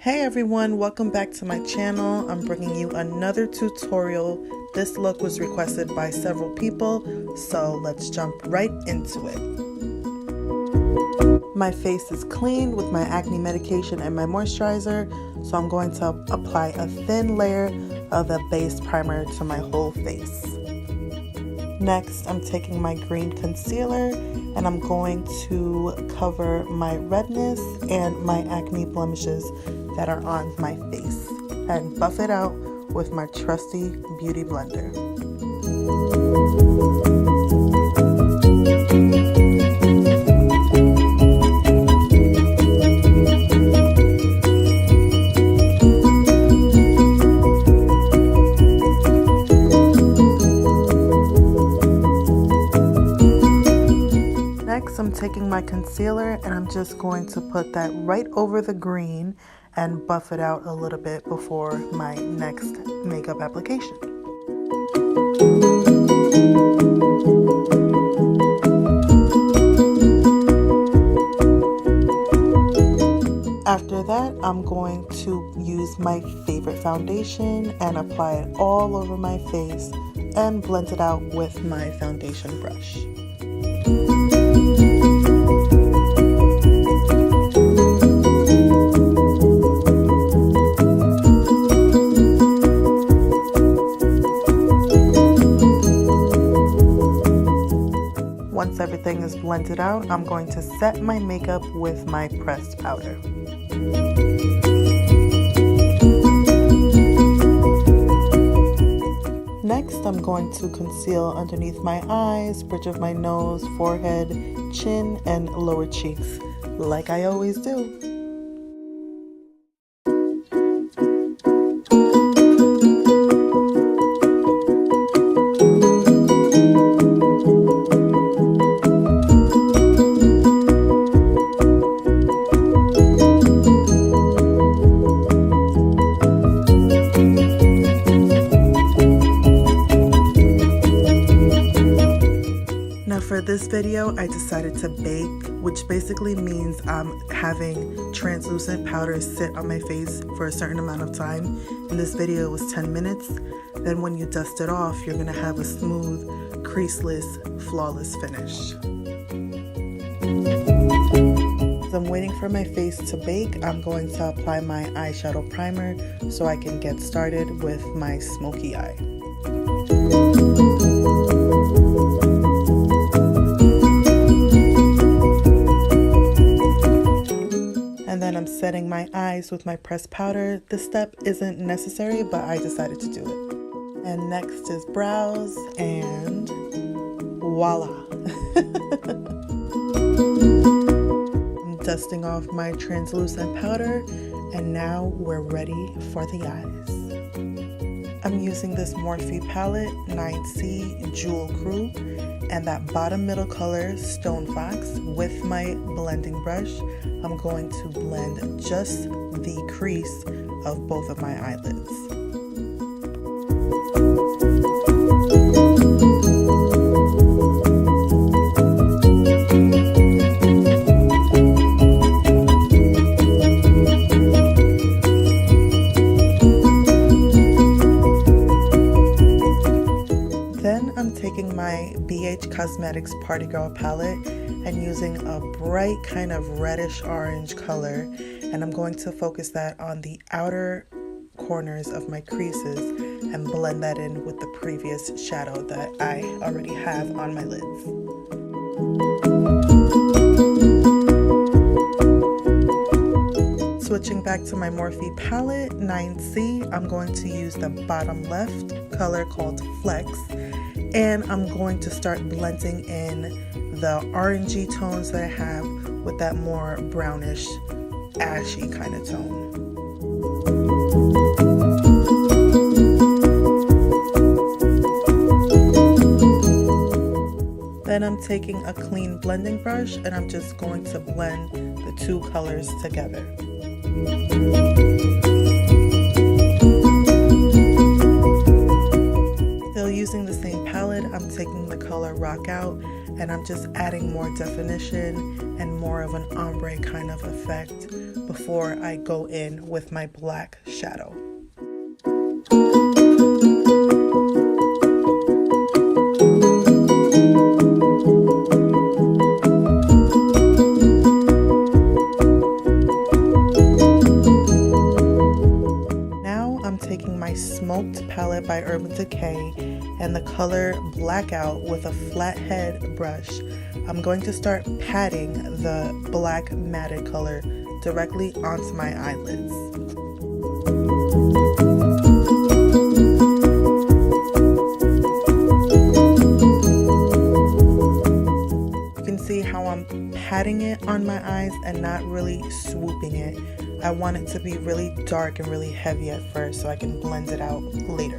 Hey everyone, welcome back to my channel. I'm bringing you another tutorial. This look was requested by several people, so let's jump right into it. My face is cleaned with my acne medication and my moisturizer, so I'm going to apply a thin layer of a base primer to my whole face. Next, I'm taking my green concealer and I'm going to cover my redness and my acne blemishes that are on my face and buff it out with my trusty beauty blender. Next, I'm taking my concealer and I'm just going to put that right over the green and buff it out a little bit before my next makeup application. After that, I'm going to use my favorite foundation and apply it all over my face and blend it out with my foundation brush. Once everything is blended out, I'm going to set my makeup with my pressed powder. Next, I'm going to conceal underneath my eyes, bridge of my nose, forehead, chin, and lower cheeks, like I always do. For this video, I decided to bake, which basically means I'm having translucent powder sit on my face for a certain amount of time. In this video, it was 10 minutes. Then when you dust it off, you're gonna have a smooth, creaseless, flawless finish. As I'm waiting for my face to bake, I'm going to apply my eyeshadow primer so I can get started with my smoky eye. And then I'm setting my eyes with my pressed powder. This step isn't necessary, but I decided to do it. And next is brows, and voila. I'm dusting off my translucent powder, and now we're ready for the eyes. I'm using this MORPHE palette, 9C Jewel Crew, and that bottom middle color, Stone Fox, with my blending brush. I'm going to blend just the crease of both of my eyelids. Then I'm taking my beige Cosmetics Party Girl palette and using a bright kind of reddish orange color, and I'm going to focus that on the outer corners of my creases and blend that in with the previous shadow that I already have on my lids. Switching back to my Morphe palette, 9C, I'm going to use the bottom left color called Flecks, and I'm going to start blending in the orangey tones that I have with that more brownish, ashy kind of tone. Then I'm taking a clean blending brush and I'm just going to blend the two colors together. Still using the same palette, I'm taking the color Rock Out and I'm just adding more definition and more of an ombre kind of effect before I go in with my black shadow. Taking my smoked palette by Urban Decay and the color Blackout with a flathead brush, I'm going to start patting the black matted color directly onto my eyelids. You can see how I'm patting it on my eyes and not really swooping it. I want it to be really dark and really heavy at first so I can blend it out later.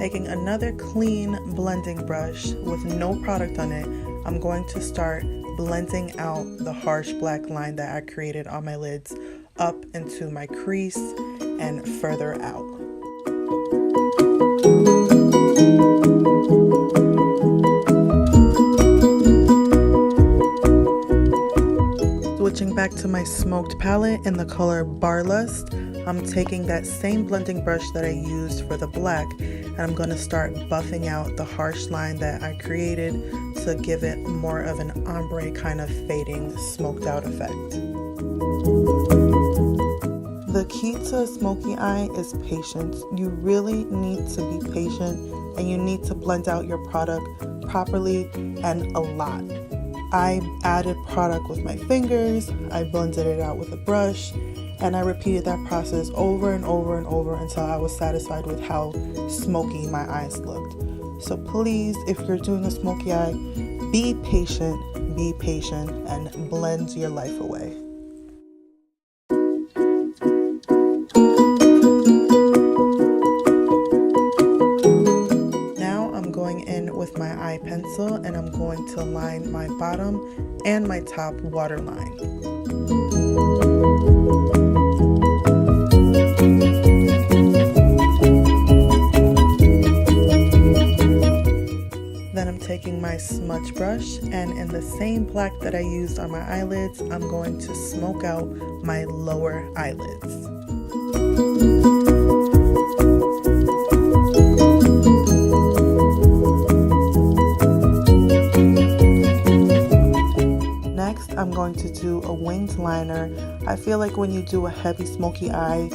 Taking another clean blending brush with no product on it, I'm going to start blending out the harsh black line that I created on my lids up into my crease and further out. Switching back to my smoked palette in the color Barlust, I'm taking that same blending brush that I used for the black and I'm going to start buffing out the harsh line that I created to give it more of an ombre kind of fading smoked out effect. The key to a smoky eye is patience. You really need to be patient and you need to blend out your product properly and a lot. I added product with my fingers, I blended it out with a brush, and I repeated that process over and over and over until I was satisfied with how smoky my eyes looked. So please, if you're doing a smoky eye, be patient, and blend your life away. With my eye pencil and I'm going to line my bottom and my top waterline. Then I'm taking my smudge brush and in the same black that I used on my eyelids, I'm going to smoke out my lower eyelids. I'm going to do a winged liner. I feel like when you do a heavy smoky eye,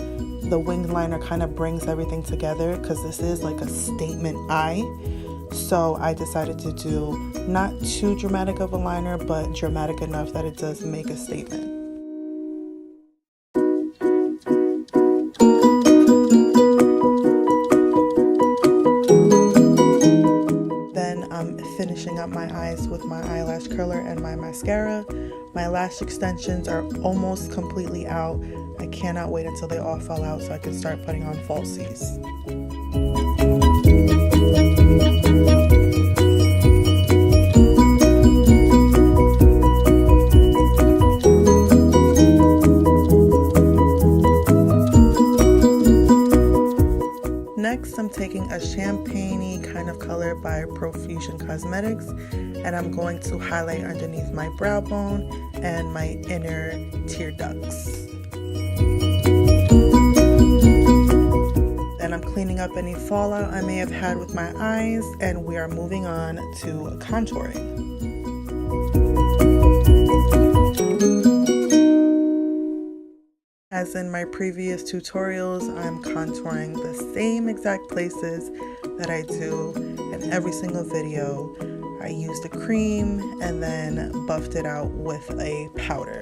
the winged liner kind of brings everything together because this is like a statement eye. So I decided to do not too dramatic of a liner, but dramatic enough that it does make a statement. Finishing up my eyes with my eyelash curler and my mascara. My lash extensions are almost completely out. I cannot wait until they all fall out so I can start putting on falsies. Next, I'm taking a champagne-y kind of color by Profusion Cosmetics, and I'm going to highlight underneath my brow bone and my inner tear ducts. Then I'm cleaning up any fallout I may have had with my eyes, and we are moving on to contouring. As in my previous tutorials, I'm contouring the same exact places that I do in every single video. I used a cream and then buffed it out with a powder.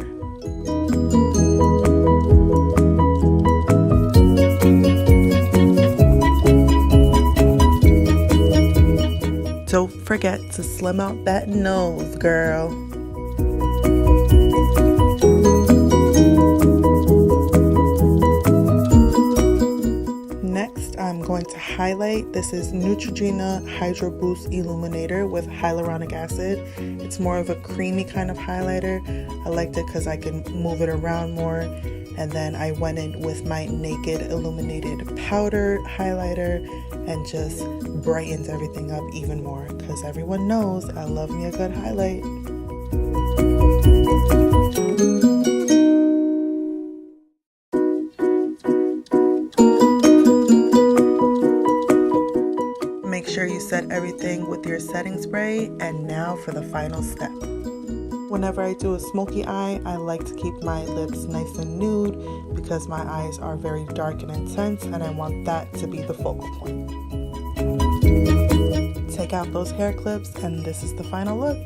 Don't forget to slim out that nose, girl. highlight. This is Neutrogena Hydro Boost Illuminator with hyaluronic acid. It's more of a creamy kind of highlighter. I liked it because I can move it around more. And then I went in with my Naked Illuminated Powder highlighter and just brightened everything up even more because everyone knows I love me a good highlight. Make sure you set everything with your setting spray, and now for the final step. Whenever I do a smoky eye, I like to keep my lips nice and nude because my eyes are very dark and intense and I want that to be the focal point. Take out those hair clips and this is the final look.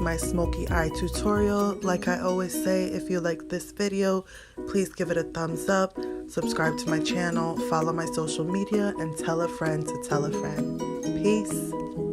My smoky eye tutorial. Like I always say, if you like this video, please give it a thumbs up, subscribe to my channel, follow my social media, and tell a friend to tell a friend. Peace.